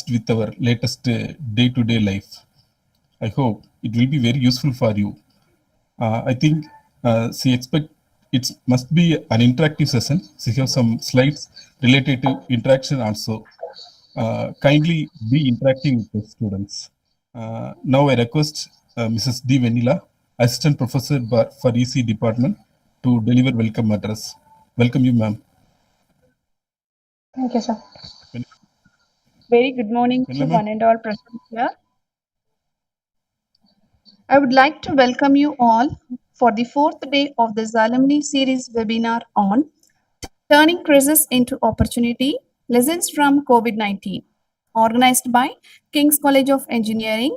adjust with our latest day-to-day life. I hope it will be very useful for you. I think she expect it must be an interactive session. She have some slides related to interaction also. Kindly be interacting with the students. Now I request Mrs. D. Vanilla, Assistant Professor for EC Department, to deliver welcome address. Welcome you, ma'am. Thank you, sir. Very good morning to one and all present here. I would like to welcome you all for the fourth day of this Alumni series webinar on Turning Crisis into Opportunity, Lessons from COVID-19, organized by King's College of Engineering,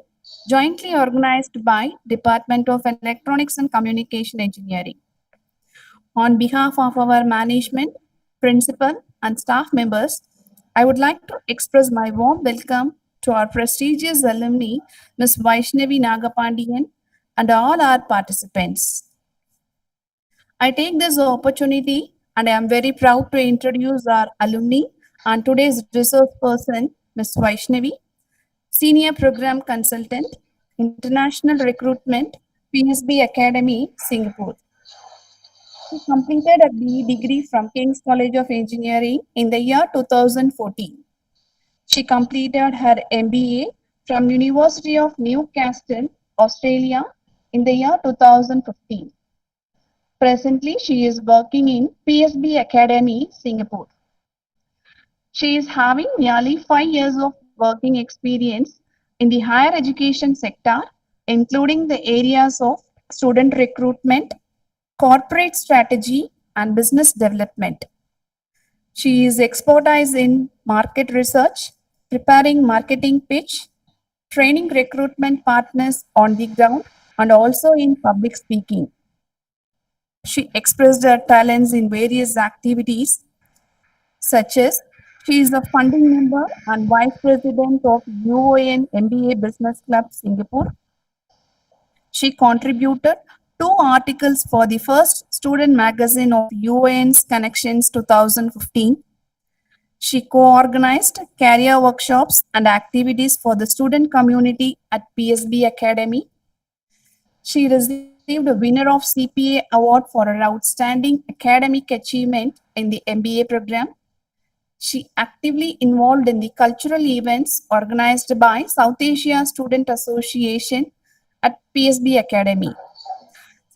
jointly organized by Department of Electronics and Communication Engineering. On behalf of our management, principal, and staff members, I would like to express my warm welcome to our prestigious alumni, Ms. Vaishnavi Nagapandian, and all our participants. I take this opportunity and I am very proud to introduce our alumni and today's resource person, Ms. Vaishnavi, Senior Program Consultant, International Recruitment, PSB Academy, Singapore. She completed a BE degree from King's College of Engineering in the year 2014. She completed her MBA from University of Newcastle, Australia in the year 2015. Presently, she is working in PSB Academy, Singapore. She is having nearly 5 years of working experience in the higher education sector, including the areas of student recruitment, corporate strategy, and business development. She is expertise in market research, preparing marketing pitch, training recruitment partners on the ground, and also in public speaking. She expressed her talents in various activities, such as she is a founding member and vice president of UON MBA Business Club, Singapore. She contributed 2 articles for the first student magazine of UON's Connections 2015. She co-organized career workshops and activities for the student community at PSB Academy. She received a winner of CPA award for her outstanding academic achievement in the MBA program. She actively involved in the cultural events organized by South Asia Student Association at PSB Academy.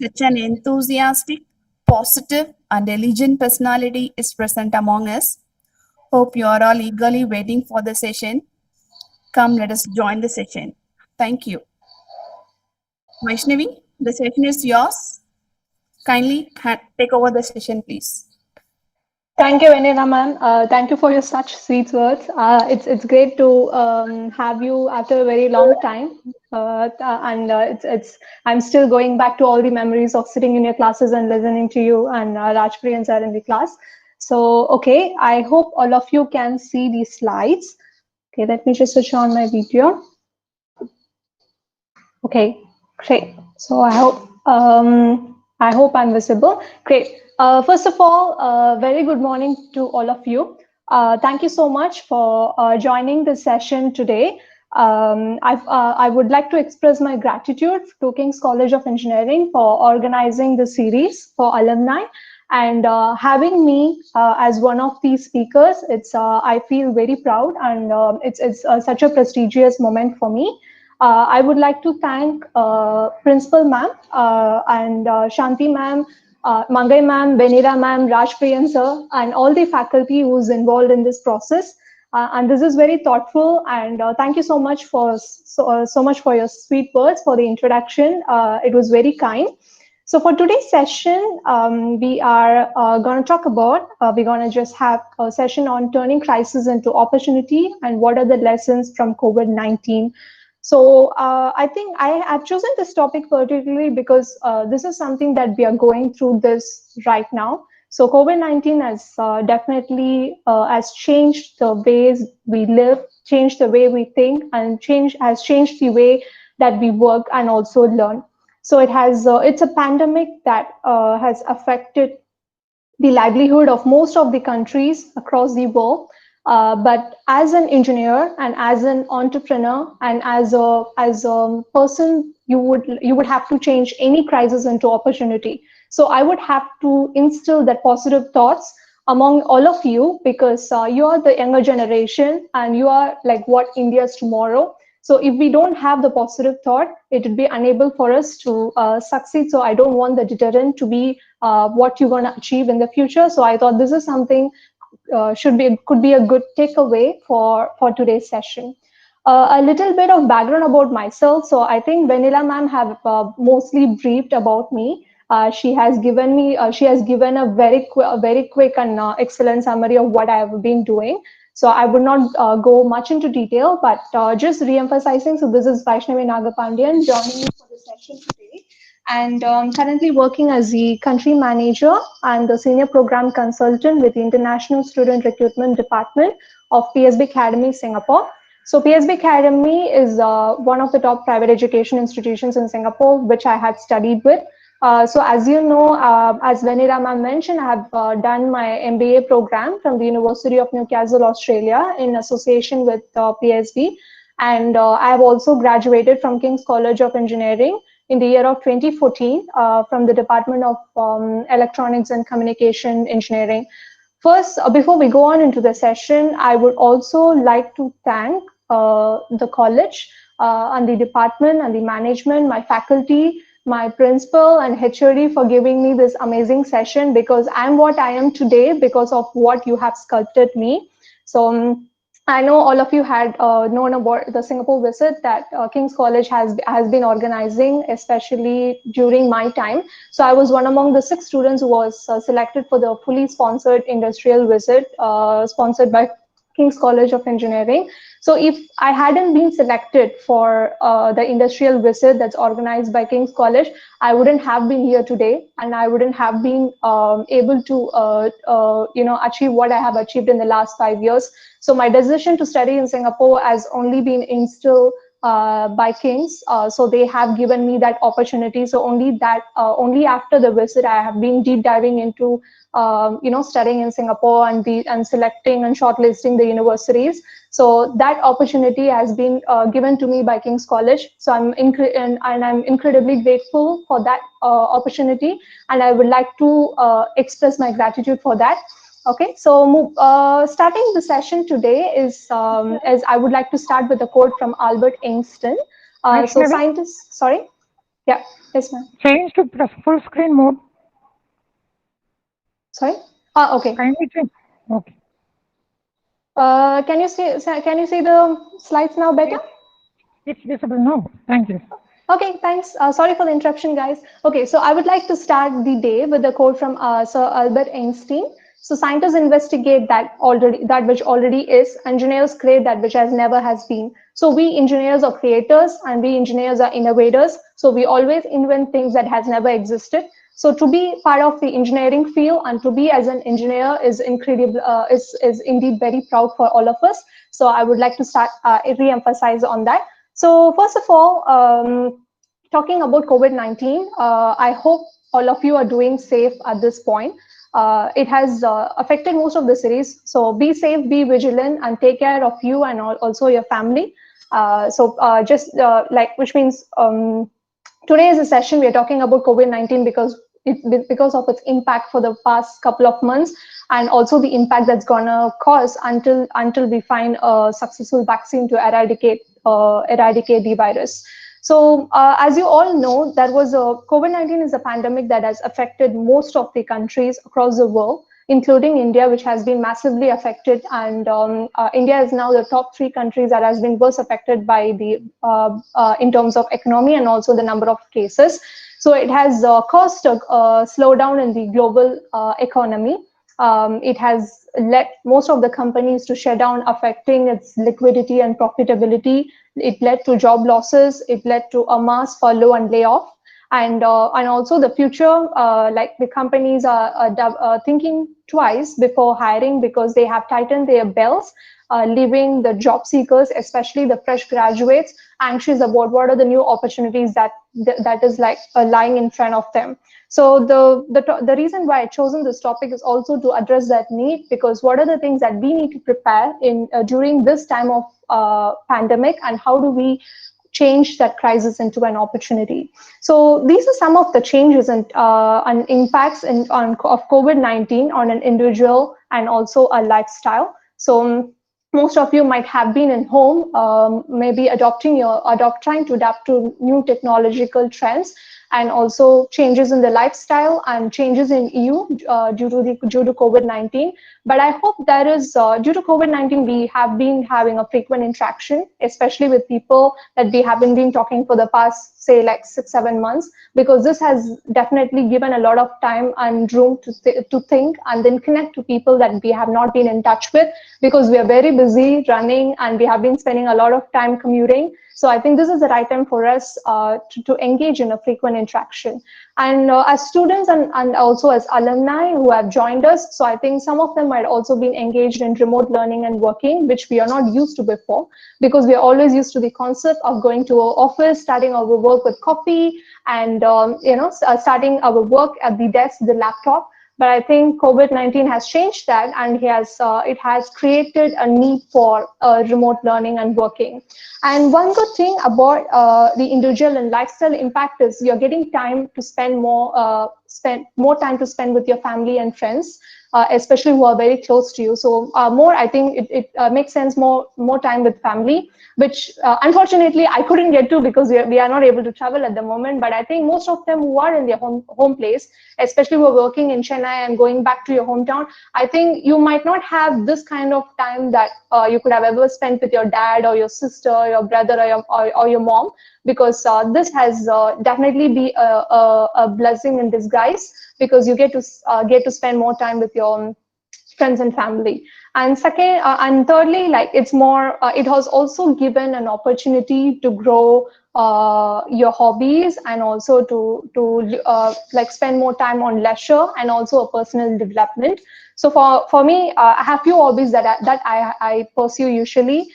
Such an enthusiastic, positive, and elegant personality is present among us. Hope you are all eagerly waiting for the session. Come, let us join the session. Thank you. Vaishnavi, the session is yours. Kindly take over the session, please. Thank you, Vanilla ma'am. Thank you for your such sweet words. It's great to have you after a very long time. I'm still going back to all the memories of sitting in your classes and listening to you and Rajpriya sir in the class. So, okay, I hope all of you can see these slides. Okay, let me just switch on my video. Okay, great. So I hope I'm visible. Great. First of all, very good morning to all of you. Thank you so much for joining this session today. I would like to express my gratitude to King's College of Engineering for organizing the series for alumni and having me as one of these speakers. I feel very proud and it's such a prestigious moment for me. I would like to thank Principal ma'am and Shanti ma'am, Mangai ma'am, Benira ma'am, Rajpriyan sir, and all the faculty who's involved in this process. And this is very thoughtful. And thank you so much for your sweet words for the introduction. It was very kind. So for today's session, we are going to talk about. We're going to just have a session on turning crisis into opportunity and what are the lessons from COVID-19. So I think I have chosen this topic particularly because this is something that we are going through this right now. So COVID-19 has definitely has changed the ways we live, changed the way we think, and has changed the way that we work and also learn. So it's a pandemic that has affected the livelihood of most of the countries across the world. But as an engineer and as an entrepreneur and as a person, you would have to change any crisis into opportunity. So I would have to instill that positive thoughts among all of you, because you are the younger generation and you are like what India's tomorrow. So if we don't have the positive thought, it would be unable for us to succeed. So I don't want the deterrent to be what you're going to achieve in the future. So I thought this is something could be a good takeaway for today's session. A little bit of background about myself. So I think Vanilla ma'am have mostly briefed about me. She has given a very quick and excellent summary of what I have been doing. So I would not go much into detail, but just re-emphasizing. So this is Vaishnavi Nagapandian joining me for the session today, and currently working as the country manager and the senior program consultant with the International Student Recruitment Department of PSB Academy, Singapore. So PSB Academy is one of the top private education institutions in Singapore, which I had studied with. So as you know, as Vanira ma'am mentioned, I have done my MBA program from the University of Newcastle, Australia, in association with PSB. And I have also graduated from King's College of Engineering in the year of 2014 from the Department of Electronics and Communication Engineering. First, before we go on into the session, I would also like to thank the college and the department and the management, my faculty, my principal and HOD for giving me this amazing session, because I'm what I am today because of what you have sculpted me. So I know all of you had known about the Singapore visit that King's College has been organizing, especially during my time. So I was one among the 6 students who was selected for the fully sponsored industrial visit sponsored by King's College of Engineering. So if I hadn't been selected for the industrial visit that's organized by King's College, I wouldn't have been here today, and I wouldn't have been able to achieve what I have achieved in the last 5 years. So my decision to study in Singapore has only been instilled by King's. So they have given me that opportunity. So only after the visit, I have been deep diving into studying in Singapore and selecting and shortlisting the universities. So that opportunity has been given to me by King's College. So I'm incredibly grateful for that opportunity, and I would like to express my gratitude for that. Okay, so starting the session today is as I would like to start with a quote from Albert Einstein. So scientists, sorry, yeah, yes, ma'am. Change to full screen mode. Sorry. Okay. Kindly change. Okay. Can you see the slides now better? It's visible now. Thank you. Okay, thanks. Sorry for the interruption, guys. Okay, so I would like to start the day with a quote from Sir Albert Einstein. So scientists investigate that which already is. Engineers create that which never has been. So we engineers are creators, and we engineers are innovators. So we always invent things that has never existed. So to be part of the engineering field and to be as an engineer is incredible. Is indeed very proud for all of us. So I would like to start re-emphasize on that. So first of all, talking about COVID-19, I hope all of you are doing safe at this point. It has affected most of the cities. So be safe, be vigilant, and take care of you and also your family. Which means today is a session we are talking about COVID-19 because of its impact for the past couple of months, and also the impact that's gonna cause until we find a successful vaccine to eradicate the virus. So as you all know, COVID-19 is a pandemic that has affected most of the countries across the world, including India, which has been massively affected. And India is now the top 3 countries that has been worst affected by in terms of economy and also the number of cases. So it has caused a slowdown in the global economy. It has led most of the companies to shut down, affecting its liquidity and profitability. It led to job losses. It led to a mass furlough and layoff. and also the future, like the companies are thinking twice before hiring because they have tightened their belts, leaving the job seekers, especially the fresh graduates, anxious about what are the new opportunities that is like lying in front of them. So the reason why I chosen this topic is also to address that need, because what are the things that we need to prepare in during this time of pandemic, and how do we change that crisis into an opportunity. So these are some of the changes and impacts of COVID-19 on an individual and also a lifestyle. So most of you might have been in home, maybe trying to adapt to new technological trends, and also changes in the lifestyle and changes in EU due to COVID-19. But I hope that is due to COVID-19, we have been having a frequent interaction, especially with people that we haven't been talking for the past, say, like 6-7 months, because this has definitely given a lot of time and room to think and then connect to people that we have not been in touch with, because we are very busy running and we have been spending a lot of time commuting. So I think this is the right time for us to engage in a frequent interaction. And as students and also as alumni who have joined us, so I think some of them might also been engaged in remote learning and working, which we are not used to before, because we are always used to the concept of going to our office, starting our work with coffee, and starting our work at the desk, the laptop. But I think COVID-19 has changed that, and it has created a need for remote learning and working. And one good thing about the individual and lifestyle impact is you're getting time to spend more time to spend with your family and friends, especially who are very close to you. So I think it makes sense, more time with family, which unfortunately I couldn't get to because we are not able to travel at the moment. But I think most of them who are in their home place, especially who are working in Chennai and going back to your hometown, I think you might not have this kind of time that you could have ever spent with your dad or your sister, your brother, or your mom, because this has definitely be a blessing in disguise, because you get to spend more time with your friends and family. And second, and thirdly, like it's more, it has also given an opportunity to grow your hobbies, and also to like spend more time on leisure and also a personal development. So for me, I have few hobbies that I pursue usually.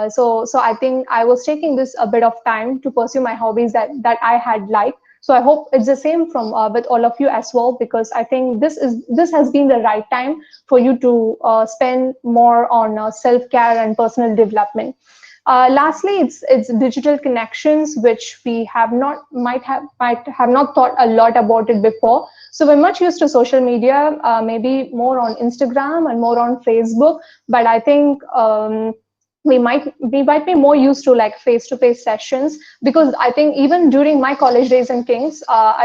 So I think I was taking this a bit of time to pursue my hobbies that I had liked. So I hope it's the same from with all of you as well, because I think this has been the right time for you to spend more on self-care and personal development. Lastly, it's digital connections, which we might have not thought a lot about it before. So we're much used to social media, maybe more on Instagram and more on Facebook, but I think we might be more used to like face-to-face sessions, because I think even during my college days in Kings,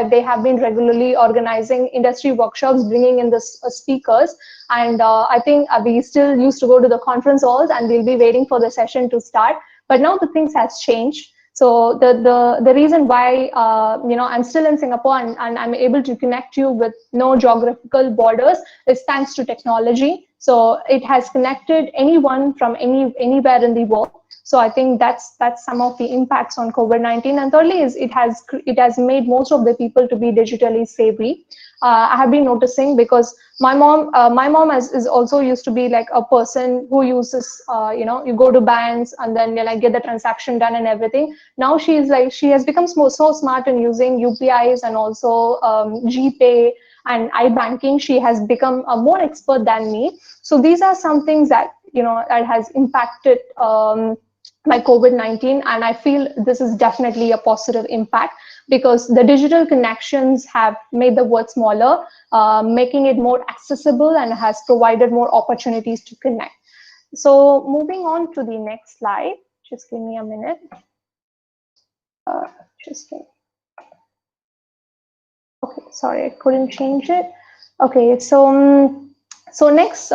they have been regularly organizing industry workshops, bringing in the speakers, and I think we still used to go to the conference halls and we'll be waiting for the session to start. But now the things has changed. So the reason why I'm still in Singapore and I'm able to connect you with no geographical borders is thanks to technology. So it has connected anyone from anywhere in the world. So I think that's some of the impacts on COVID-19. And thirdly is it has made most of the people to be digitally savvy. I have been noticing, because my mom is also used to be like a person who uses you go to banks and then you like get the transaction done and everything. Now she has become so smart in using UPIs and also GPay and iBanking. She has become a more expert than me. So these are some things that that has impacted by COVID-19, and I feel this is definitely a positive impact, because the digital connections have made the world smaller, making it more accessible, and has provided more opportunities to connect. So moving on to the next slide, just give me a minute. Okay, sorry, I couldn't change it. Okay, so So next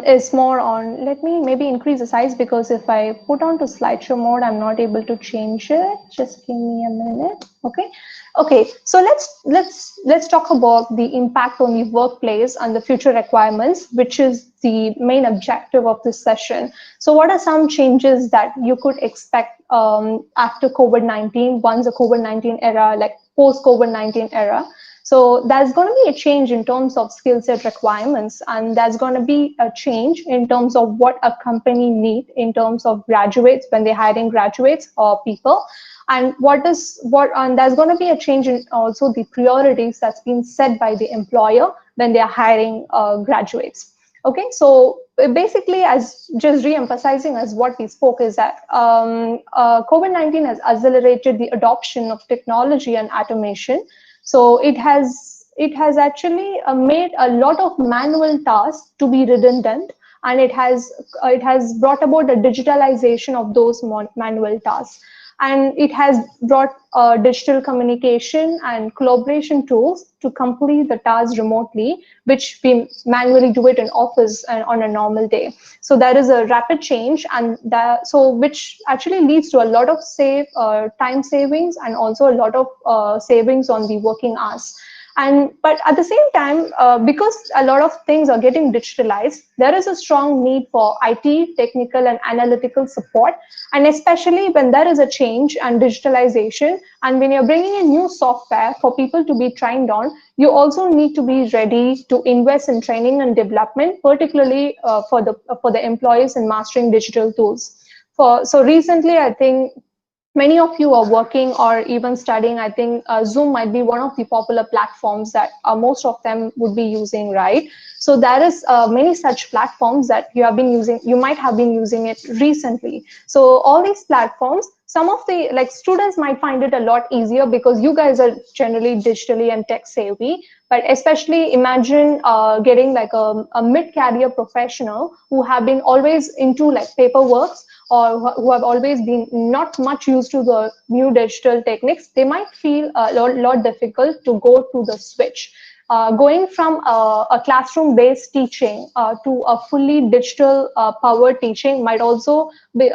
is more on, let me maybe increase the size, because if I put on to slideshow mode, I'm not able to change it. Just give me a minute. Okay. Okay. So let's talk about the impact on the workplace and the future requirements, which is the main objective of this session. So what are some changes that you could expect after COVID-19, once the COVID-19 era, like post COVID-19 era? So there's going to be a change in terms of skill set requirements, and there's going to be a change in terms of what a company needs in terms of graduates when they're hiring graduates or people. And and there's going to be a change in also the priorities that's been set by the employer when they're hiring graduates. Okay, so basically, as just re-emphasizing as what we spoke, is that COVID-19 has accelerated the adoption of technology and automation. So it has actually made a lot of manual tasks to be redundant, and it has brought about a digitalization of those manual tasks, and it has brought digital communication and collaboration tools to complete the tasks remotely, which we manually do it in office and on a normal day. So there is a rapid change, and which actually leads to a lot of time savings, and also a lot of savings on the working hours. But at the same time, because a lot of things are getting digitalized, there is a strong need for IT, technical and analytical support. And especially when there is a change and digitalization, and when you're bringing in new software for people to be trained on, you also need to be ready to invest in training and development, particularly for the employees in mastering digital tools. So recently, I think many of you are working or even studying. I think Zoom might be one of the popular platforms that most of them would be using, right? So there is many such platforms that you might have been using it recently. So all these platforms, some of the students might find it a lot easier because you guys are generally digitally and tech savvy. But especially imagine getting like a mid-career professional who have been always into paperwork, or who have always been not much used to the new digital techniques. They might feel a lot difficult to go to the switch. Going from a classroom-based teaching to a fully digital powered teaching might also be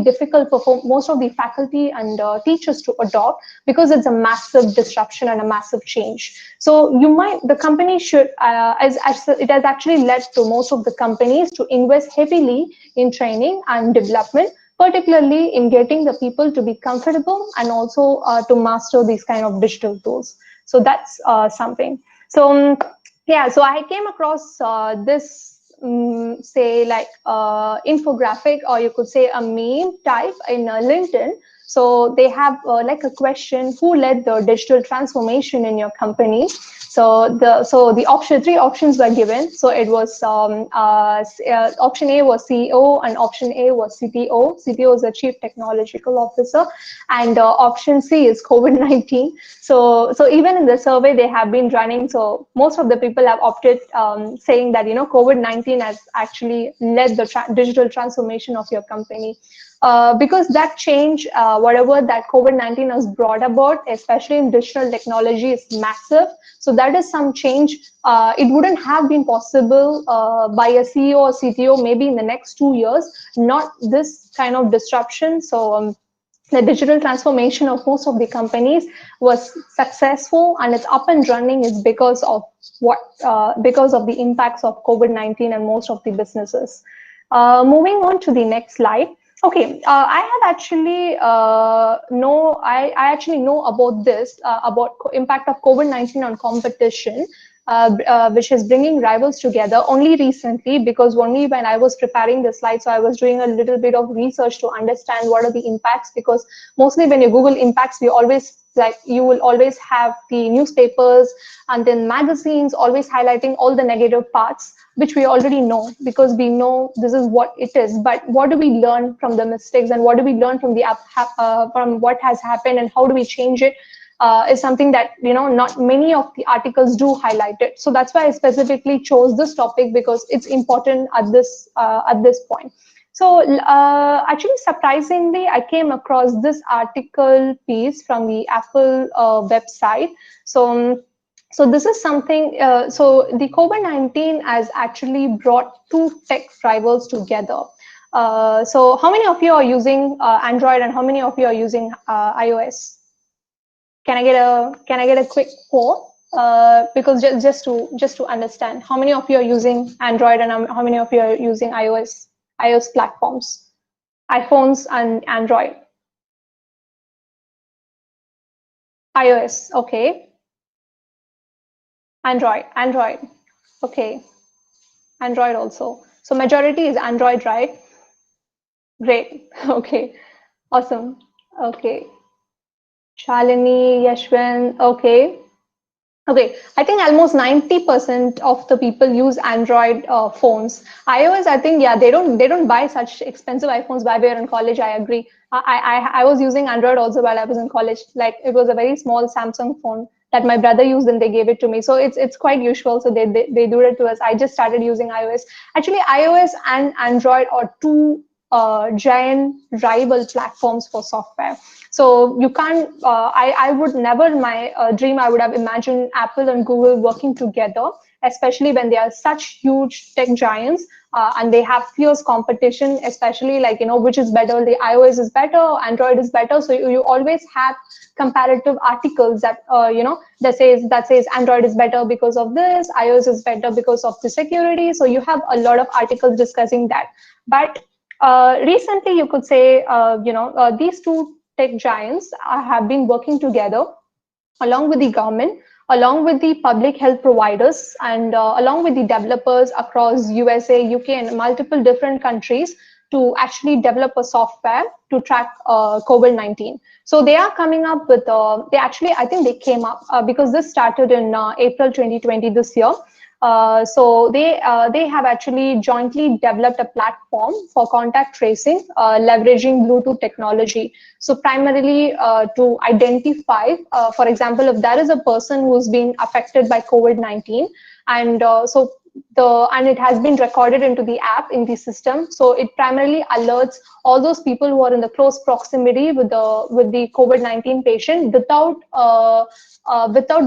difficult for most of the faculty and teachers to adopt, because it's a massive disruption and a massive change. So the company should, as it has actually led to most of the companies to invest heavily in training and development, particularly in getting the people to be comfortable and also to master these kind of digital tools. So that's something. So yeah, so I came across this infographic, or you could say a meme type in LinkedIn. So they have a question: who led the digital transformation in your company? So the three options were given. So it was option A was CEO, and option A was CTO. CTO is the Chief Technological Officer, and option C is COVID-19. So even in the survey they have been running, so most of the people have opted saying that COVID-19 has actually led the digital transformation of your company. Because that change, whatever that COVID-19 has brought about, especially in digital technology, is massive. So that is some change. It wouldn't have been possible by a CEO or CTO maybe in the next 2 years, not this kind of disruption. So the digital transformation of most of the companies was successful, and it's up and running is because of the impacts of COVID-19 and most of the businesses. Moving on to the next slide. Okay, I have actually I actually know about this about impact of COVID-19 on competition, which is bringing rivals together only recently, because only when I was preparing the slide, so I was doing a little bit of research to understand what are the impacts, because mostly when you Google impacts, you will always have the newspapers and then magazines always highlighting all the negative parts, which we already know, because we know this is what it is. But what do we learn from the mistakes, and what do we learn from from what has happened, and how do we change it? Is something that not many of the articles do highlight it. So that's why I specifically chose this topic, because it's important at this point. So actually, surprisingly, I came across this article piece from the Apple website. So So this is something, so the COVID-19 has actually brought two tech rivals together. So how many of you are using Android and how many of you are using iOS? Can I get a quick poll? Because just to understand, how many of you are using Android and how many of you are using iOS platforms, iPhones and Android? iOS, okay. Android, okay. Android also. So majority is Android, right? Great. Okay. Awesome. Okay. Shalini, Yashwin, okay. Okay, I think almost 90% of the people use Android phones. iOS, I think, yeah, they don't buy such expensive iPhones while we are in college. I agree. I was using Android also while I was in college. Like it was a very small Samsung phone that my brother used and they gave it to me. So it's quite usual. So they do it to us. I just started using iOS. Actually, iOS and Android are two giant rival platforms for software. So you can't, I would never in my dream, I would have imagined Apple and Google working together, especially when they are such huge tech giants and they have fierce competition, especially like, which is better, the iOS is better, Android is better. So you always have comparative articles that, that says Android is better because of this, iOS is better because of the security. So you have a lot of articles discussing that. But recently, you could say, these two tech giants have been working together along with the government, along with the public health providers, and along with the developers across USA, UK, and multiple different countries to actually develop a software to track COVID-19. So they are coming up with, I think they came up because this started in April 2020 this year. So they have actually jointly developed a platform for contact tracing, leveraging Bluetooth technology. So primarily to identify, for example, if there is a person who's being affected by COVID-19, and and it has been recorded into the app in the system. So it primarily alerts all those people who are in the close proximity with the COVID-19 patient without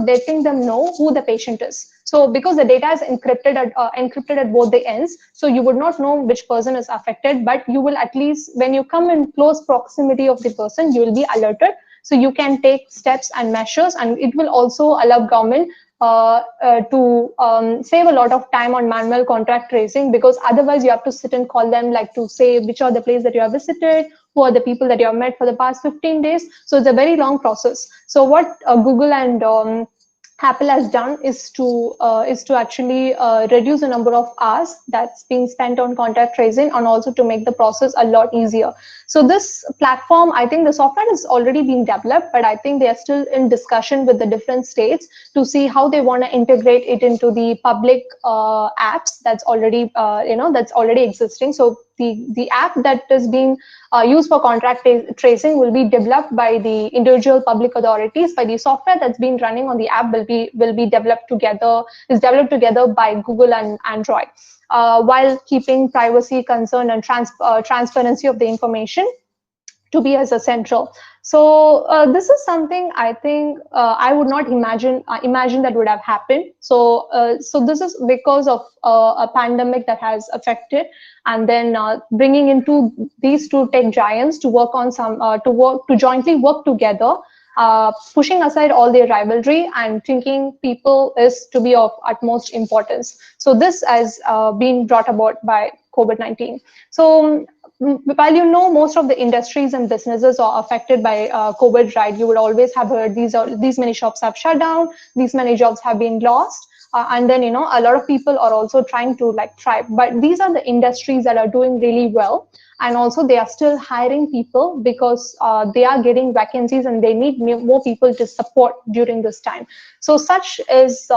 letting them know who the patient is. So because the data is encrypted at both the ends, so you would not know which person is affected, but you will at least, when you come in close proximity of the person, you will be alerted. So you can take steps and measures, and it will also allow government to save a lot of time on manual contact tracing, because otherwise you have to sit and call them, like to say which are the places that you have visited, who are the people that you have met for the past 15 days. So it's a very long process. So what Google and Apple has done is to actually reduce the number of hours that's being spent on contact tracing, and also to make the process a lot easier. So this platform, I think the software is already being developed, but I think they are still in discussion with the different states to see how they want to integrate it into the public apps that's already that's already existing. So the app that is being used for contact tracing will be developed by the individual public authorities, by the software that's been running on the app will be developed together by Google and Android, while keeping privacy concern and transparency of the information to be as a central. So this is something I think I would not imagine that would have happened. So so this is because of a pandemic that has affected, and then bringing into these two tech giants to work on to jointly work together, pushing aside all their rivalry and thinking people is to be of utmost importance. So this has been brought about by COVID-19. So while most of the industries and businesses are affected by COVID, right? You would always have heard these many shops have shut down, these many jobs have been lost, and then a lot of people are also trying to thrive. But these are the industries that are doing really well, and also they are still hiring people because they are getting vacancies and they need more people to support during this time. So such is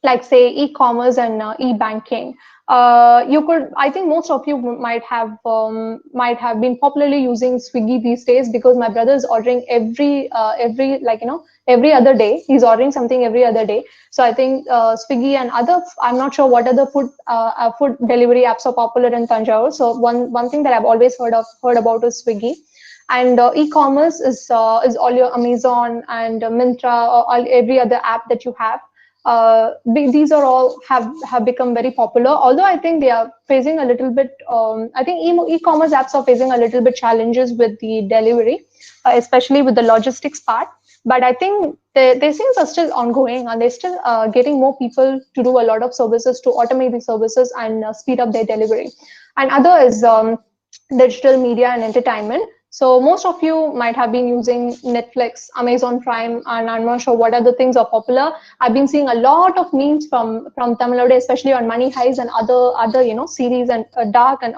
like say e-commerce and e-banking. I think most of you might have been popularly using Swiggy these days, because my brother is ordering every other day. He's ordering something every other day. So I think Swiggy and I'm not sure what other food delivery apps are popular in Tanjore. So one thing that I've always heard about is Swiggy. And e-commerce is all your Amazon and Myntra or every other app that you have. These are all have become very popular. Although I think they are facing a little bit. I think e-commerce apps are facing a little bit challenges with the delivery, especially with the logistics part. But I think their sales are still ongoing, and they're still getting more people to do a lot of services, to automate the services and speed up their delivery. And other is digital media and entertainment. So most of you might have been using Netflix, Amazon Prime, and I'm not sure what other things are popular. I've been seeing a lot of memes from Tamil Nadu, especially on Money Heist and other series and Dark and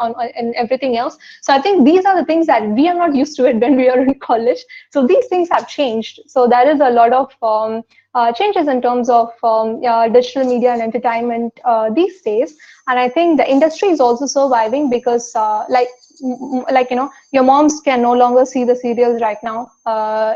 everything else. So I think these are the things that we are not used to it when we are in college. So these things have changed. So there is a lot of changes in terms of digital media and entertainment these days. And I think the industry is also surviving because your moms can no longer see the serials right now,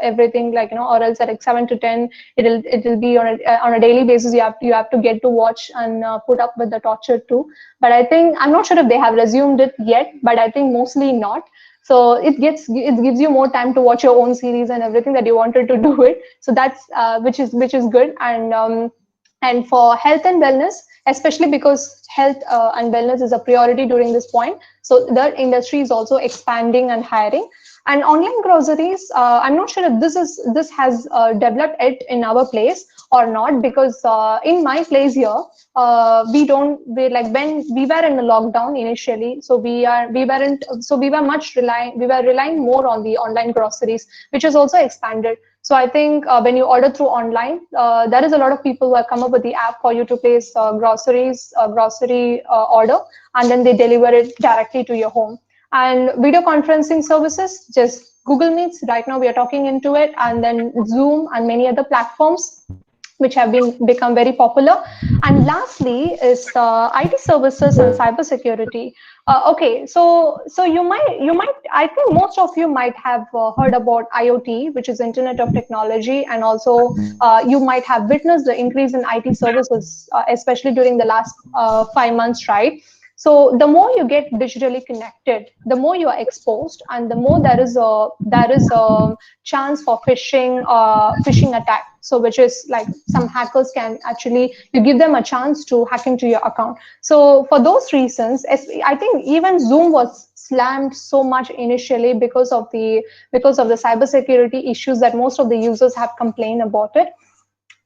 everything or else at like 7 to 10 it'll be on a daily basis. You have to get to watch and put up with the torture too. But I think, I'm not sure if they have resumed it yet, but I think mostly not. So it gives you more time to watch your own series and everything that you wanted to do it. So that's which is good. And for health and wellness, especially because health and wellness is a priority during this point, so the industry is also expanding and hiring. And online groceries, I'm not sure if this has developed it in our place or not, because in my place here, when we were in the lockdown initially, so we were relying more on the online groceries, which has also expanded. So I think when you order through online, there is a lot of people who have come up with the app for you to place grocery order, and then they deliver it directly to your home. And video conferencing services, just Google Meets. Right now we are talking into it, and then Zoom and many other platforms which have become very popular. And lastly is IT services and cybersecurity. Okay, so you might I think most of you might have heard about IoT, which is Internet of Technology, and also you might have witnessed the increase in IT services, especially during the last 5 months, right? So the more you get digitally connected, the more you are exposed, and the more there is a chance for phishing attack. So which is like some hackers can actually, you give them a chance to hack into your account. So for those reasons, I think even Zoom was slammed so much initially because of the cybersecurity issues that most of the users have complained about it.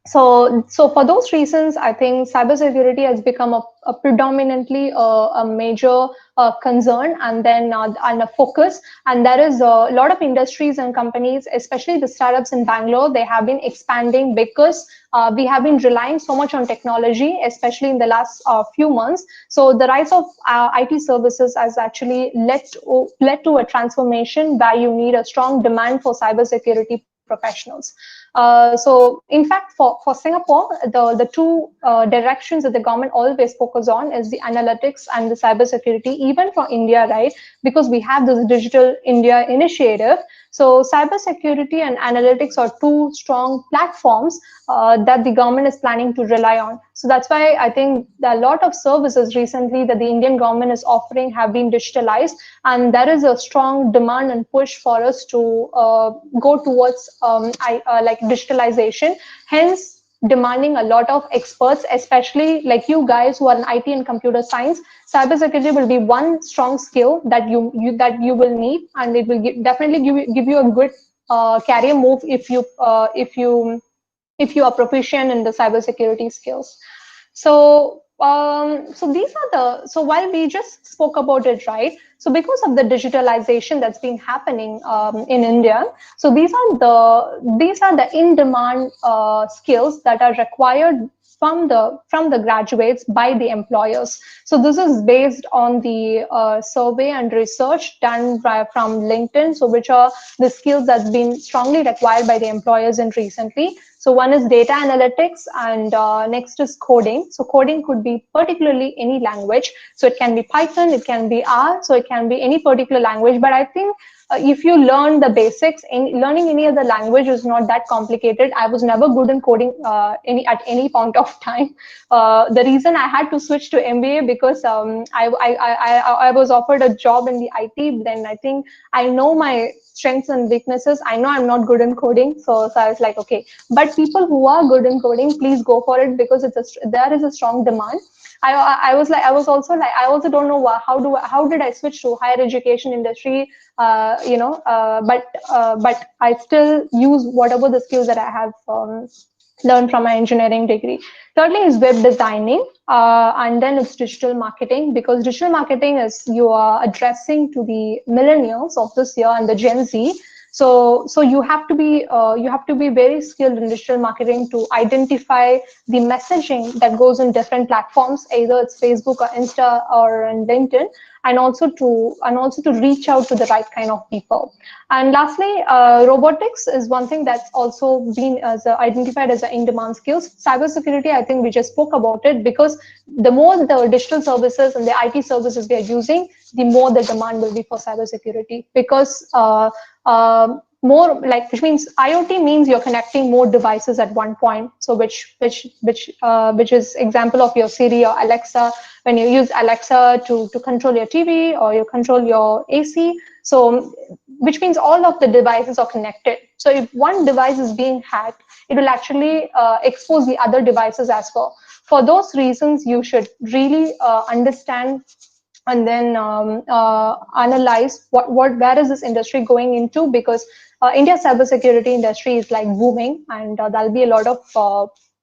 So for those reasons, I think cybersecurity has become a predominantly a major concern, and then and a focus. And there is a lot of industries and companies, especially the startups in Bangalore, they have been expanding because we have been relying so much on technology, especially in the last few months. So the rise of IT services has actually led to a transformation where you need a strong demand for cybersecurity professionals. So in fact, for Singapore, the two directions that the government always focus on is the analytics and the cybersecurity, even for India, right? Because we have this Digital India initiative. So cybersecurity and analytics are two strong platforms that the government is planning to rely on. So that's why I think a lot of services recently that the Indian government is offering have been digitalized, and there is a strong demand and push for us to go towards digitalization, hence demanding a lot of experts, especially like you guys who are in IT and computer science. Cybersecurity will be one strong skill that you will need, and it will definitely give you a good career move if you are proficient in the cybersecurity skills. So while we just spoke about it, right? So because of the digitalization that's been happening in India, so these are the in-demand skills that are required from the graduates by the employers. So this is based on the survey and research done from LinkedIn. So which are the skills that's been strongly required by the employers in recently. So one is data analytics, and next is coding. So coding could be particularly any language. So it can be Python, it can be R, so it can be any particular language. But I think if you learn the basics, learning any other language is not that complicated. I was never good in coding at any point of time. The reason I had to switch to MBA because I was offered a job in the IT. Then I think I know my strengths and weaknesses. I know I'm not good in coding, so I was like, okay. But people who are good in coding, please go for it because there is a strong demand. I also don't know how did I switch to higher education industry, but I still use whatever the skills that I have learned from my engineering degree. Thirdly is web designing, and then it's digital marketing, because digital marketing is you are addressing to the millennials of this year and the Gen Z. So you have to be very skilled in digital marketing to identify the messaging that goes in different platforms, either it's Facebook or Insta or in LinkedIn, and also to reach out to the right kind of people. And lastly, robotics is one thing that's also been identified as an in-demand skills. Cybersecurity, I think we just spoke about it, because the more the digital services and the IT services we are using, the more the demand will be for cybersecurity, because more like, which means IoT means you're connecting more devices at one point. So which is example of your Siri or Alexa, when you use Alexa to control your TV or you control your AC. So which means all of the devices are connected. So if one device is being hacked, it will actually expose the other devices as well. For those reasons, you should really understand and then analyze where is this industry going into, because India's cybersecurity industry is like booming, and there'll be a lot of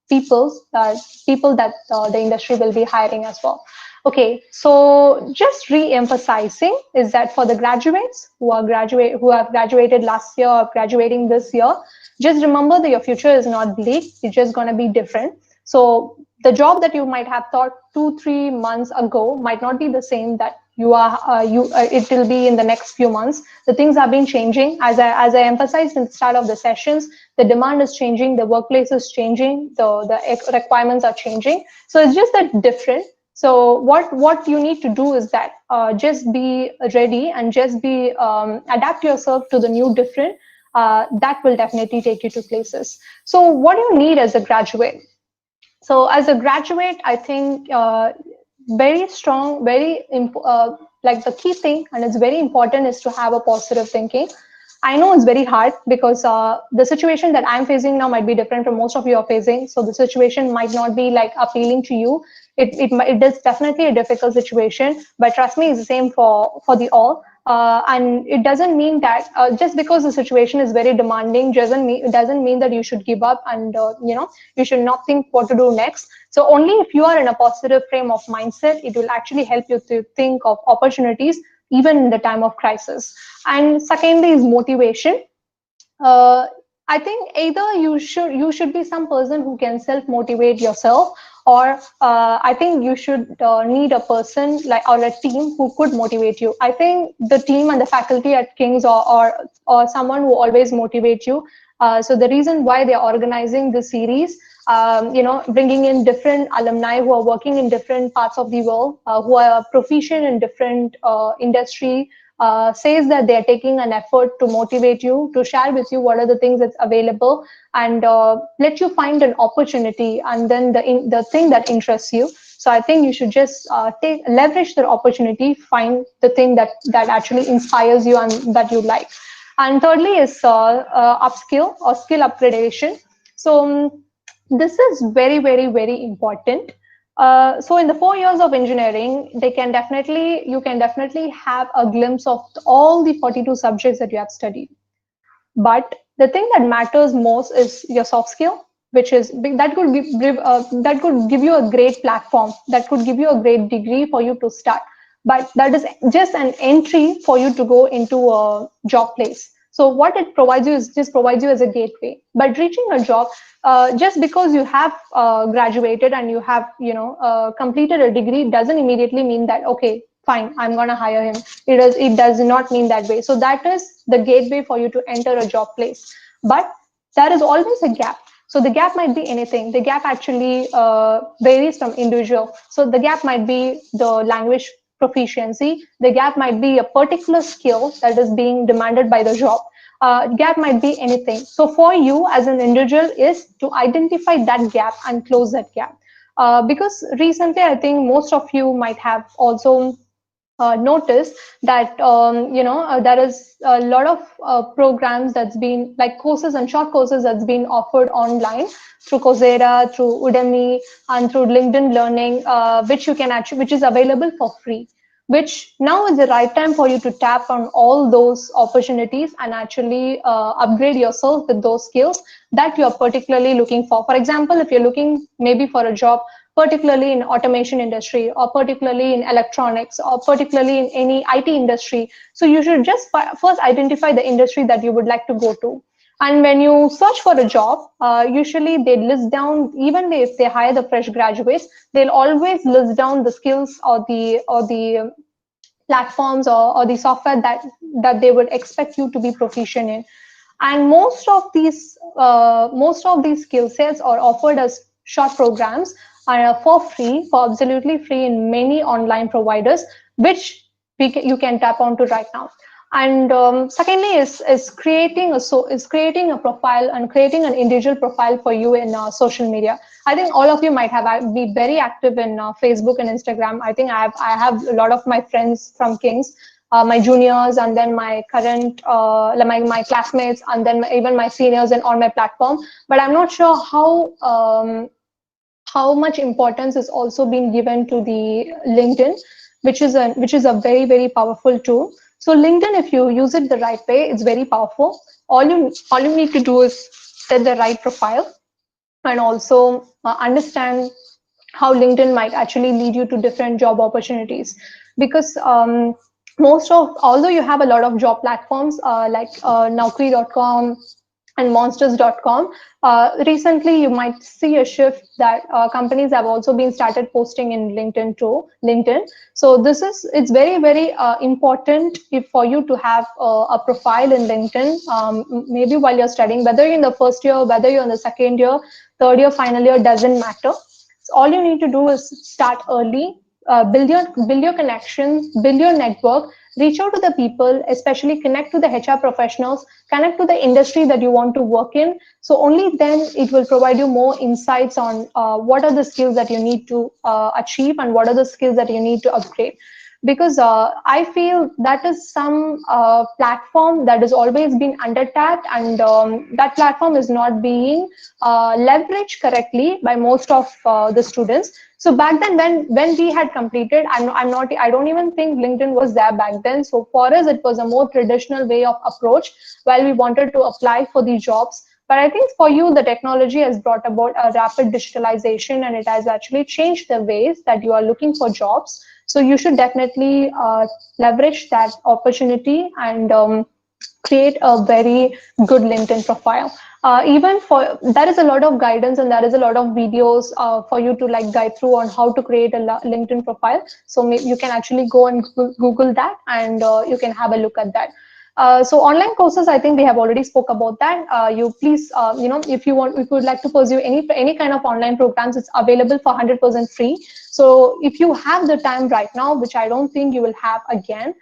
people that the industry will be hiring as well. Okay, so just re-emphasizing is that for the graduates who have graduated last year or graduating this year, just remember that your future is not bleak, it's just going to be different. So the job that you might have thought 2-3 months ago might not be the same that it will be in the next few months. The things have been changing. As I emphasized in the start of the sessions, the demand is changing, the workplace is changing, the requirements are changing. So it's just that different. So what you need to do is that just be ready and just be adapt yourself to the new different. That will definitely take you to places. So what do you need as a graduate? So as a graduate, I think very strong, like the key thing, and it's very important, is to have a positive thinking. I know it's very hard because the situation that I'm facing now might be different from most of you are facing. So the situation might not be like appealing to you. It is definitely a difficult situation, but trust me, it's the same for the all. And it doesn't mean that just because the situation is very demanding doesn't mean that you should give up and you should not think what to do next. So only if you are in a positive frame of mindset, it will actually help you to think of opportunities even in the time of crisis. And secondly is motivation. I think either you should be some person who can self-motivate yourself, or I think you should need a person or a team who could motivate you. I think the team and the faculty at King's or someone who always motivate you. So the reason why they're organizing this series, bringing in different alumni who are working in different parts of the world, who are proficient in different industry, says that they're taking an effort to motivate you, to share with you what are the things that's available, and let you find an opportunity, and then the thing that interests you. So I think you should just leverage the opportunity, find the thing that actually inspires you and that you like. And thirdly is upskill or skill upgradation. So this is very, very, very important. So in the 4 years of engineering, you can definitely have a glimpse of all the 42 subjects that you have studied. But the thing that matters most is your soft skill, which is that could give you a great platform, that could give you a great degree for you to start. But that is just an entry for you to go into a job place. So what it provides you is just provides you as a gateway. But reaching a job, just because you have graduated and you have completed a degree doesn't immediately mean that, okay, fine, I'm going to hire him. It does not mean that way. So that is the gateway for you to enter a job place. But there is always a gap. So the gap might be anything. The gap actually varies from individual. So the gap might be the language proficiency. The gap might be a particular skill that is being demanded by the job. Gap might be anything. So for you as an individual is to identify that gap and close that gap. Because recently, I think most of you might have also notice that there is a lot of programs that's been like courses and short courses that's been offered online through Coursera, through Udemy, and through LinkedIn Learning, which is available for free. Which now is the right time for you to tap on all those opportunities and actually upgrade yourself with those skills that you're particularly looking for. For example, if you're looking maybe for a job particularly in automation industry or particularly in electronics or particularly in any IT industry. So you should just first identify the industry that you would like to go to. And when you search for a job, usually they list down, even if they hire the fresh graduates, they'll always list down the skills or the platforms or the software that they would expect you to be proficient in. And most of these skill sets are offered as short programs for free, for absolutely free in many online providers, which you can tap onto right now. And secondly is creating a profile and creating an individual profile for you in social media. I think all of you might be very active in Facebook and Instagram. I think I have a lot of my friends from Kings, my juniors, and then my current my classmates, and then even my seniors and on my platform. But I'm not sure how much importance is also being given to the LinkedIn, which is a very, very powerful tool. So LinkedIn, if you use it the right way, it's very powerful. All you need to do is set the right profile and also understand how LinkedIn might actually lead you to different job opportunities. Because although you have a lot of job platforms like Naukri.com and monsters.com, recently you might see a shift that companies have also been started posting in LinkedIn too. So it's very, very important for you to have a profile in LinkedIn, maybe while you're studying, whether you're in the first year, whether you're in the second year, third year, final year, doesn't matter. So all you need to do is start early, build your connections, build your network, reach out to the people, especially connect to the HR professionals, connect to the industry that you want to work in. So only then it will provide you more insights on what are the skills that you need to achieve and what are the skills that you need to upgrade. Because I feel that is some platform that has always been undertapped, and that platform is not being leveraged correctly by most of the students. So back then, when we had completed, I don't even think LinkedIn was there back then. So for us, it was a more traditional way of approach while we wanted to apply for the jobs. But I think for you, the technology has brought about a rapid digitalization, and it has actually changed the ways that you are looking for jobs. So you should definitely leverage that opportunity and create a very good LinkedIn profile. Even for there is a lot of guidance and there is a lot of videos for you to guide through on how to create a LinkedIn profile. So you can actually go and Google that, and you can have a look at that. So online courses, I think we have already spoke about that. You please, if you would like to pursue any kind of online programs, it's available for 100% free. So if you have the time right now, which I don't think you will have again,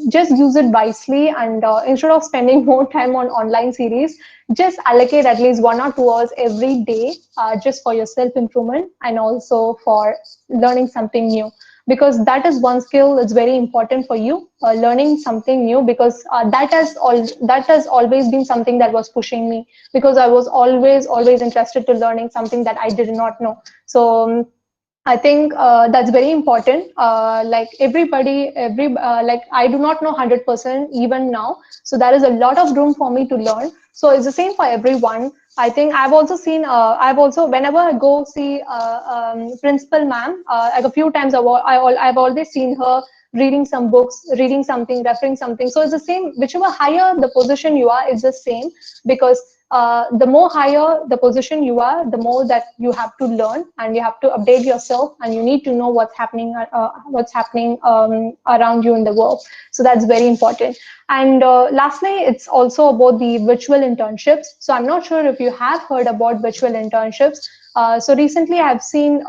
just use it wisely, and instead of spending more time on online series, just allocate at least 1 or 2 hours every day just for your self-improvement and also for learning something new. Because that is one skill that's very important for you, learning something new, because that has always been something that was pushing me, because I was always interested to learning something that I did not know. So I think that's very important. Like everybody, I do not know 100% even now. So there is a lot of room for me to learn. So it's the same for everyone. I think I've also seen, whenever I go see principal ma'am, like a few times I've always seen her reading some books, reading something, referring something. So it's the same, whichever higher the position you are, it's the same, because the more higher the position you are, the more that you have to learn and you have to update yourself, and you need to know what's happening around you in the world. So that's very important. And lastly, it's also about the virtual internships. So I'm not sure if you have heard about virtual internships. So recently I've seen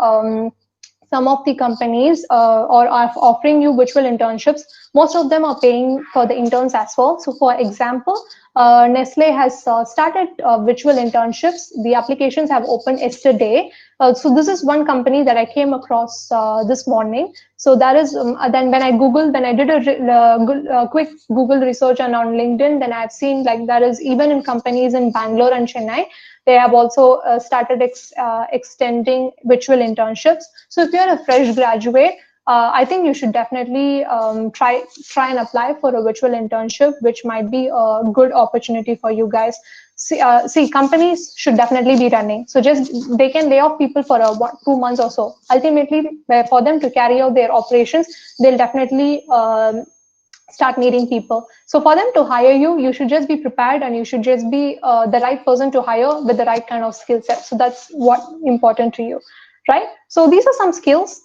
some of the companies or are offering you virtual internships. Most of them are paying for the interns as well. So for example, Nestle has started virtual internships. The applications have opened yesterday. So this is one company that I came across this morning. So that is then when I did a quick Google research and on LinkedIn, then I've seen like that is even in companies in Bangalore and Chennai, they have also started extending virtual internships. So if you're a fresh graduate, I think you should definitely try and apply for a virtual internship, which might be a good opportunity for you guys. See, companies should definitely be running. So just they can lay off people for 2 months or so. Ultimately, for them to carry out their operations, they'll definitely start needing people. So for them to hire you, you should just be prepared and you should just be the right person to hire with the right kind of skill set. So that's what important to you, right? So these are some skills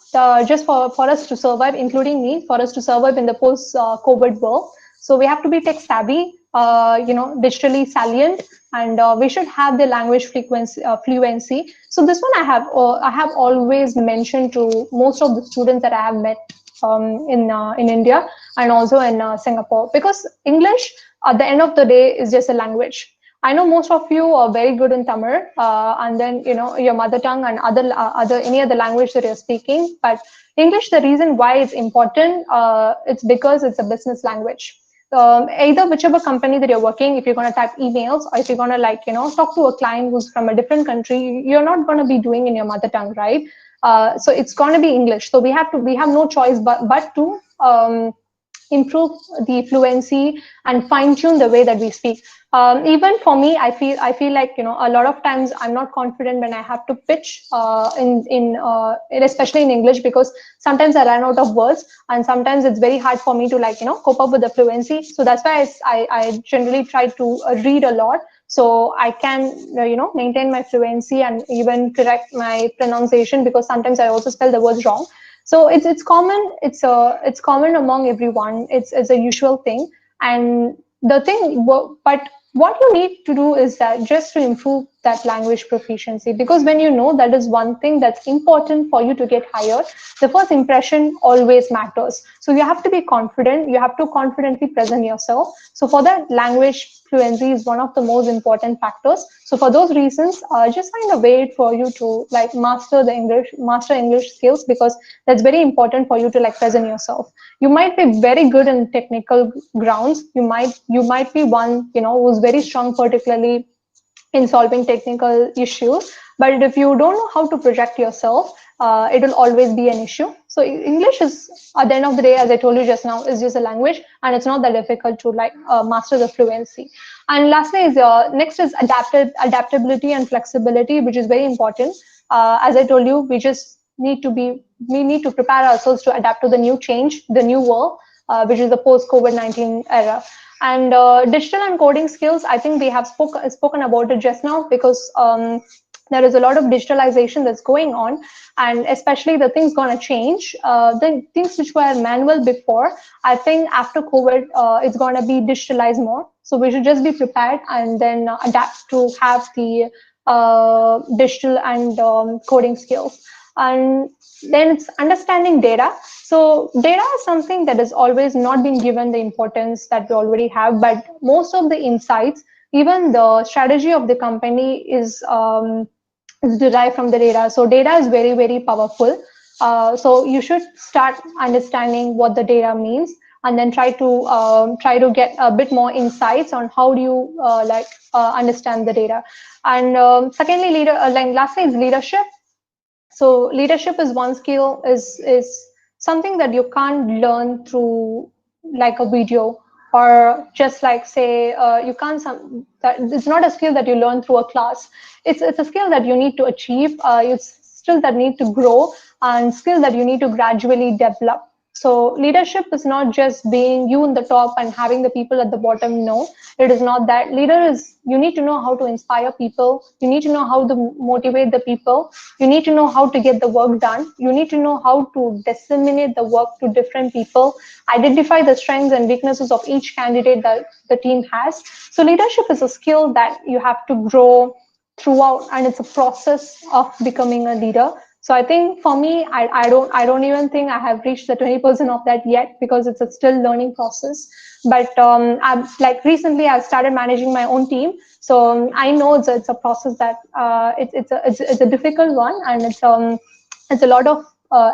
just for us to survive, including me, for us to survive in the post-COVID world. So we have to be tech savvy, digitally salient, and we should have the language fluency. So this one I have always mentioned to most of the students that I have met in India and also in Singapore, because English at the end of the day is just a language. I know most of you are very good in Tamil, and then your mother tongue and any other language that you're speaking. But English, the reason why it's important, it's because it's a business language. Either whichever company that you're working, if you're going to type emails or if you're going to talk to a client who's from a different country, you're not going to be doing in your mother tongue, right? So it's going to be English. So we have no choice but to improve the fluency and fine tune the way that we speak. Even for me, I feel like a lot of times I'm not confident when I have to pitch especially in English, because sometimes I run out of words and sometimes it's very hard for me to cope up with the fluency. So that's why I generally try to read a lot, so I can maintain my fluency and even correct my pronunciation, because sometimes I also spell the words wrong. So it's common. It's common among everyone. It's a usual thing. And the thing, but what you need to do is that just to improve that language proficiency, because when that is one thing that's important for you to get hired, the first impression always matters. So you have to be confident. You have to confidently present yourself. So for that, language fluency is one of the most important factors. So for those reasons, just find a way for you to master English skills, because that's very important for you to present yourself. You might be very good in technical grounds. You might be one who's very strong, particularly in solving technical issues. But if you don't know how to project yourself, it will always be an issue. So English is, at the end of the day, as I told you just now, is just a language, and it's not that difficult to master the fluency. And lastly is next is adaptability and flexibility, which is very important. As I told you, we need to prepare ourselves to adapt to the new change, the new world, which is the post-COVID-19 era. And digital and coding skills, I think we have spoken about it just now, because there is a lot of digitalization that's going on, and especially the things going to change. The things which were manual before, I think after COVID, it's going to be digitalized more. So we should just be prepared and then adapt to have the digital and coding skills. And then it's understanding data. So data is something that has always not been given the importance that we already have, but most of the insights, even the strategy of the company is derived from the data. So data is very, very powerful. So you should start understanding what the data means, and then try to get a bit more insights on how do you understand the data. And secondly, lastly is leadership. So leadership is one skill, is something that you can't learn through a video, or just say you can't it's not a skill that you learn through a class. It's a skill that you need to achieve. It's skill that need to grow, and skill that you need to gradually develop. So leadership is not just being you in the top and having the people at the bottom. No, it is not that. Leader is, you need to know how to inspire people. You need to know how to motivate the people. You need to know how to get the work done. You need to know how to disseminate the work to different people, identify the strengths and weaknesses of each candidate that the team has. So leadership is a skill that you have to grow throughout, and it's a process of becoming a leader. So I think for me, I don't even think I have reached the 20% of that yet, because it's a still learning process. But I've, like, recently I've started managing my own team. So I know it's a process that it's a difficult one, and it's a lot of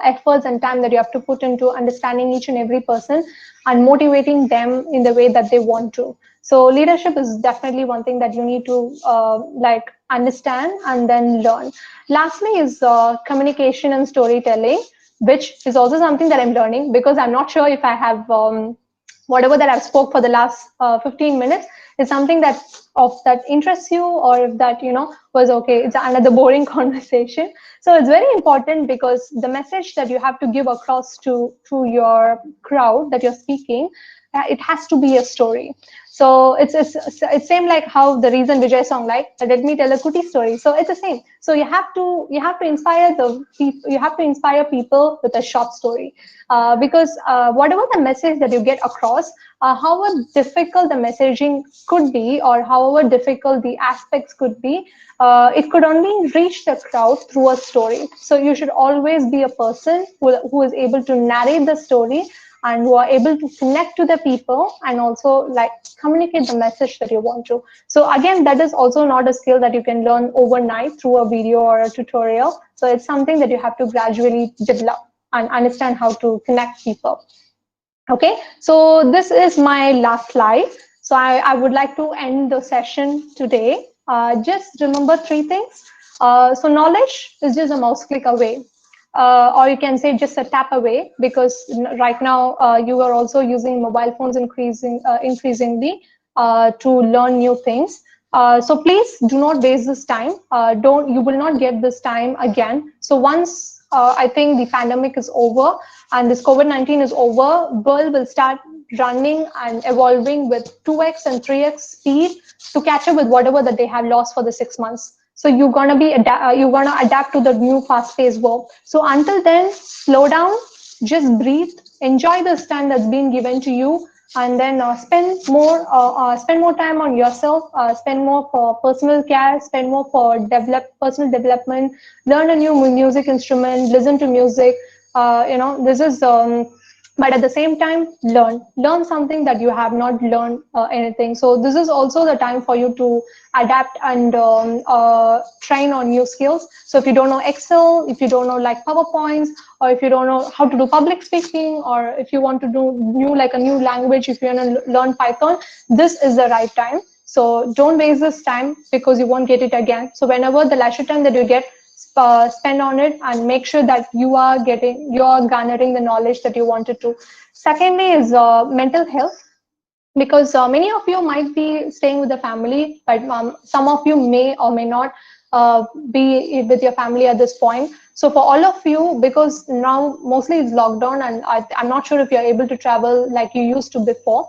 efforts and time that you have to put into understanding each and every person and motivating them in the way that they want to. So leadership is definitely one thing that you need to like understand and then learn. Lastly is communication and storytelling, which is also something that I'm learning, because I'm not sure if I have whatever that I've spoke for the last 15 minutes is something that that interests you, or if that, you know, was okay, it's another boring conversation. So it's very important, because the message that you have to give across to your crowd that you're speaking, it has to be a story. So it's same like how the reason Vijay song, like, let me tell a cutie story. So it's the same. So you have to inspire the people. You have to inspire people with a short story, because whatever the message that you get across, however difficult the messaging could be, or however difficult the aspects could be, it could only reach the crowd through a story. So you should always be a person who is able to narrate the story, and who are able to connect to the people, and also like communicate the message that you want to. So again, that is also not a skill that you can learn overnight through a video or a tutorial. So it's something that you have to gradually develop and understand how to connect people. Okay, so this is my last slide. So I would like to end the session today. Just remember 3 things. So knowledge is just a mouse click away, or you can say just a tap away, because right now you are also using mobile phones increasingly to learn new things. So please do not waste this time. You will not get this time again. So once I think the pandemic is over and this COVID-19 is over, world will start running and evolving with 2x and 3x speed to catch up with whatever that they have lost for the 6 months. So you're gonna adapt to the new fast-paced world. So until then, slow down, just breathe, enjoy this time that's been given to you, and then spend more time on yourself, spend more for personal care, spend more for personal development, learn a new music instrument, listen to music. You know, this is but at the same time, learn something that you have not learned anything. So this is also the time for you to adapt and train on new skills. So if you don't know Excel, if you don't know like PowerPoints, or if you don't know how to do public speaking, or if you want to do a new language, if you want to learn Python, this is the right time. So don't waste this time, because you won't get it again. So whenever the leisure time that you get, spend on it, and make sure that you are garnering the knowledge that you wanted to. Secondly is mental health, because many of you might be staying with the family, but some of you may or may not be with your family at this point. So for all of you, because now mostly it's lockdown, and I'm not sure if you're able to travel like you used to before,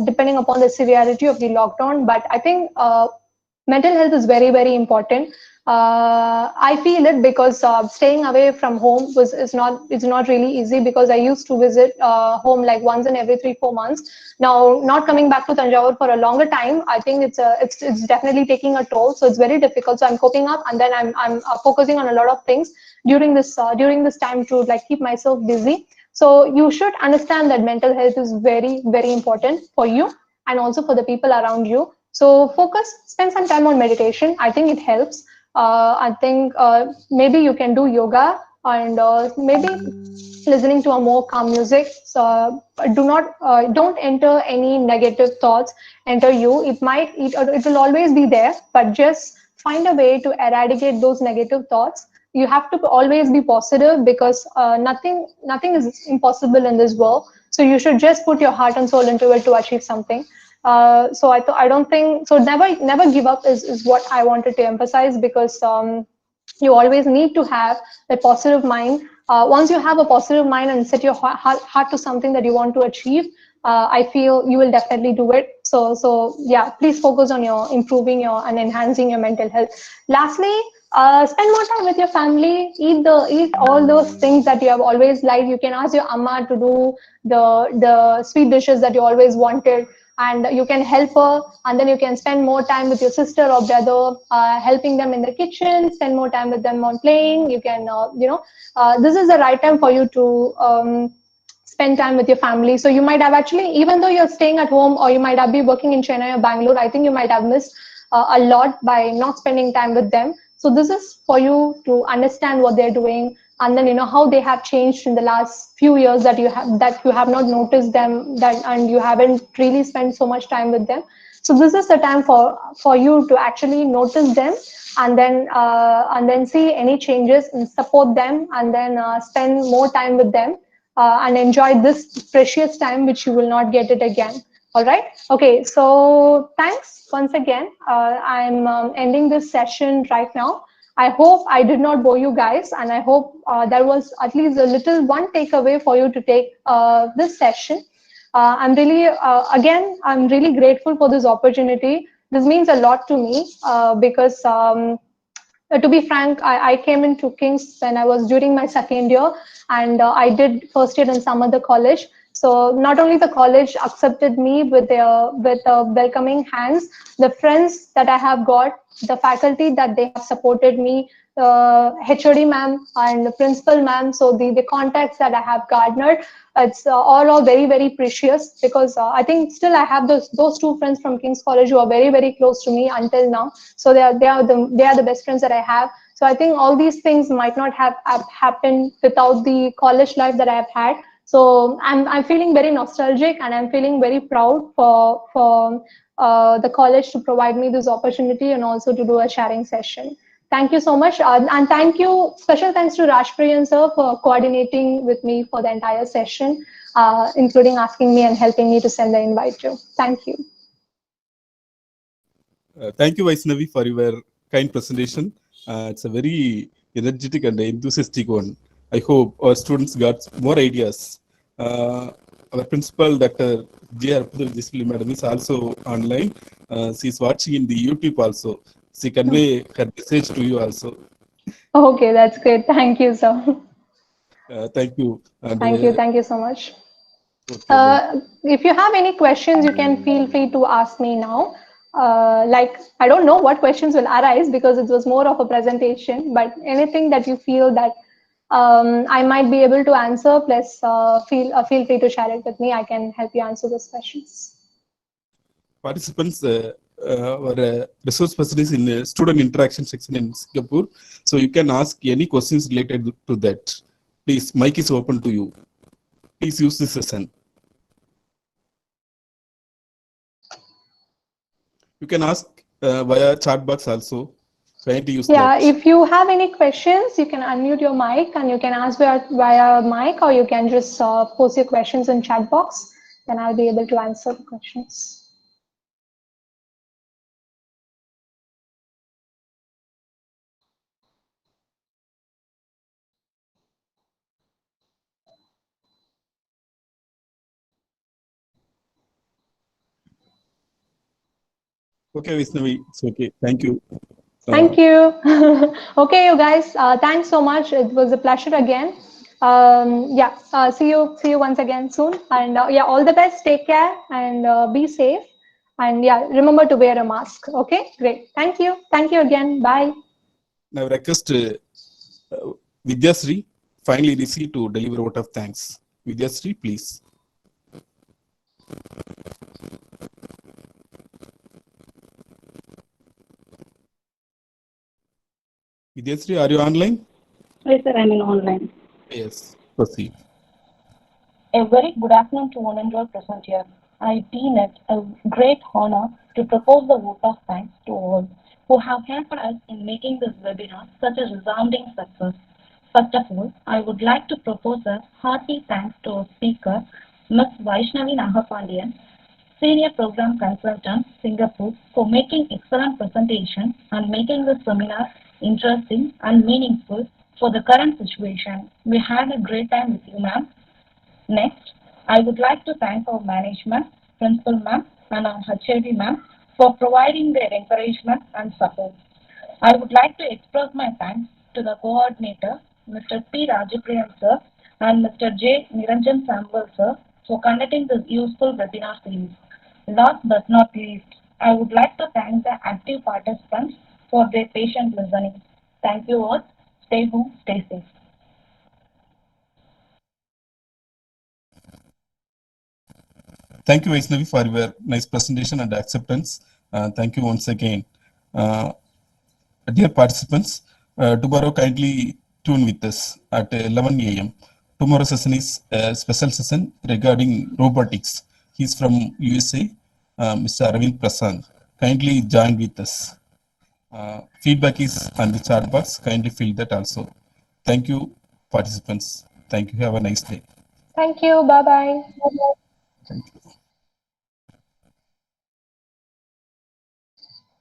depending upon the severity of the lockdown. But I think mental health is very, very important. I feel it, because staying away from home is not really easy, because I used to visit home like once in every 3-4 months. Now, not coming back to Tanjavur for a longer time, I think it's definitely taking a toll. So it's very difficult. So I'm coping up, and then I'm focusing on a lot of things during this time to like keep myself busy. So you should understand that mental health is very, very important for you, and also for the people around you. So focus, spend some time on meditation. I think it helps. I think maybe you can do yoga, and maybe listening to a more calm music. So don't enter any negative thoughts enter you. It will always be there, but just find a way to eradicate those negative thoughts. You have to always be positive, because nothing is impossible in this world. So you should just put your heart and soul into it to achieve something. So I don't think so. Never give up is what I wanted to emphasize, because you always need to have a positive mind. Once you have a positive mind and set your heart to something that you want to achieve, I feel you will definitely do it. So yeah, please focus on your improving and enhancing your mental health. Lastly, spend more time with your family. Eat all those things that you have always liked. You can ask your amma to do the sweet dishes that you always wanted, and you can help her, and then you can spend more time with your sister or brother, helping them in the kitchen, spend more time with them on playing. You can, this is the right time for you to spend time with your family. So you might have actually, even though you're staying at home or you might have been working in Chennai or Bangalore, I think you might have missed a lot by not spending time with them. So this is for you to understand what they're doing, and then how they have changed in the last few years that you have not noticed them, that and you haven't really spent so much time with them. So this is the time for you to actually notice them, and then see any changes and support them, and then spend more time with them, and enjoy this precious time which you will not get it again. All right. Okay. So thanks once again. I'm ending this session right now. I hope I did not bore you guys, and I hope there was at least a little one takeaway for you to take this session. I'm really grateful for this opportunity. This means a lot to me because to be frank, I came into King's when I was during my second year, and I did first year in some other college. So not only the college accepted me with welcoming hands, the friends that I have got, the faculty that they have supported me, HOD ma'am and the principal ma'am. So the contacts that I have garnered, it's all very, very precious, because I think still I have those two friends from King's College who are very, very close to me until now. So they are the best friends that I have. So I think all these things might not have happened without the college life that I have had. So I'm feeling very nostalgic, and I'm feeling very proud for the college to provide me this opportunity, and also to do a sharing session. Thank you so much. And thank you, special thanks to Rajpriyan sir for coordinating with me for the entire session, including asking me and helping me to send the invite to. Thank you. Thank you, Vaishnavi, for your kind presentation. It's a very energetic and enthusiastic one. I hope our students got more ideas. Our principal, Dr. J. Arpudal Madam, is also online. She is watching in the YouTube also. She convey her message to you also. Okay, that's great. Thank you, sir. Thank you. And, Thank you so much. okay, If you have any questions, you can feel free to ask me now. Like, I don't know what questions will arise because it was more of a presentation, but anything that you feel that I might be able to answer, plus feel free to share it with me. I can help you answer those questions. Participants were resource person is in student interaction section in Singapore. So you can ask any questions related to that. Please, mic is open to you. Please use this session. You can ask via chat box also. Try to use that. If you have any questions, you can unmute your mic and you can ask via mic, or you can just post your questions in chat box. Then I'll be able to answer the questions. Okay, Vaishnavi, it's okay. Thank you. Thank you. Okay, you guys. Thanks so much. It was a pleasure again. See you once again soon. And all the best. Take care and be safe. And remember to wear a mask. Okay, great. Thank you. Thank you again. Bye. Now request Vidyasri finally received to deliver a vote of thanks. Vidyasri, please. Vidyasri, are you online? Yes, sir, I'm in online. Yes, proceed. A very good afternoon to one and all present here. I deem it a great honor to propose the vote of thanks to all who have helped us in making this webinar such a resounding success. First of all, I would like to propose a hearty thanks to our speaker, Ms. Vaishnavi Nagapandian, Senior Program Consultant, Singapore, for making excellent presentation and making the seminar interesting and meaningful for the current situation. We had a great time with you, ma'am. Next, I would like to thank our management, principal ma'am, and our HOD ma'am for providing their encouragement and support. I would like to express my thanks to the coordinator, Mr. P. Rajapriyan sir, and Mr. J. Niranjan Samuel sir for conducting this useful webinar series. Last but not least, I would like to thank the active participants for their patient listening. Thank you all. Stay home, stay safe. Thank you, Vaishnavi, for your nice presentation and acceptance. Thank you once again. Dear participants, tomorrow kindly tune with us at 11 a.m. Tomorrow's session is a special session regarding robotics. He's from USA, Mr. Arvind Prasad. Kindly join with us. Feedback is on the chat box. Kindly fill that also. Thank you, participants. Thank you. Have a nice day. Thank you. Bye bye. Thank you.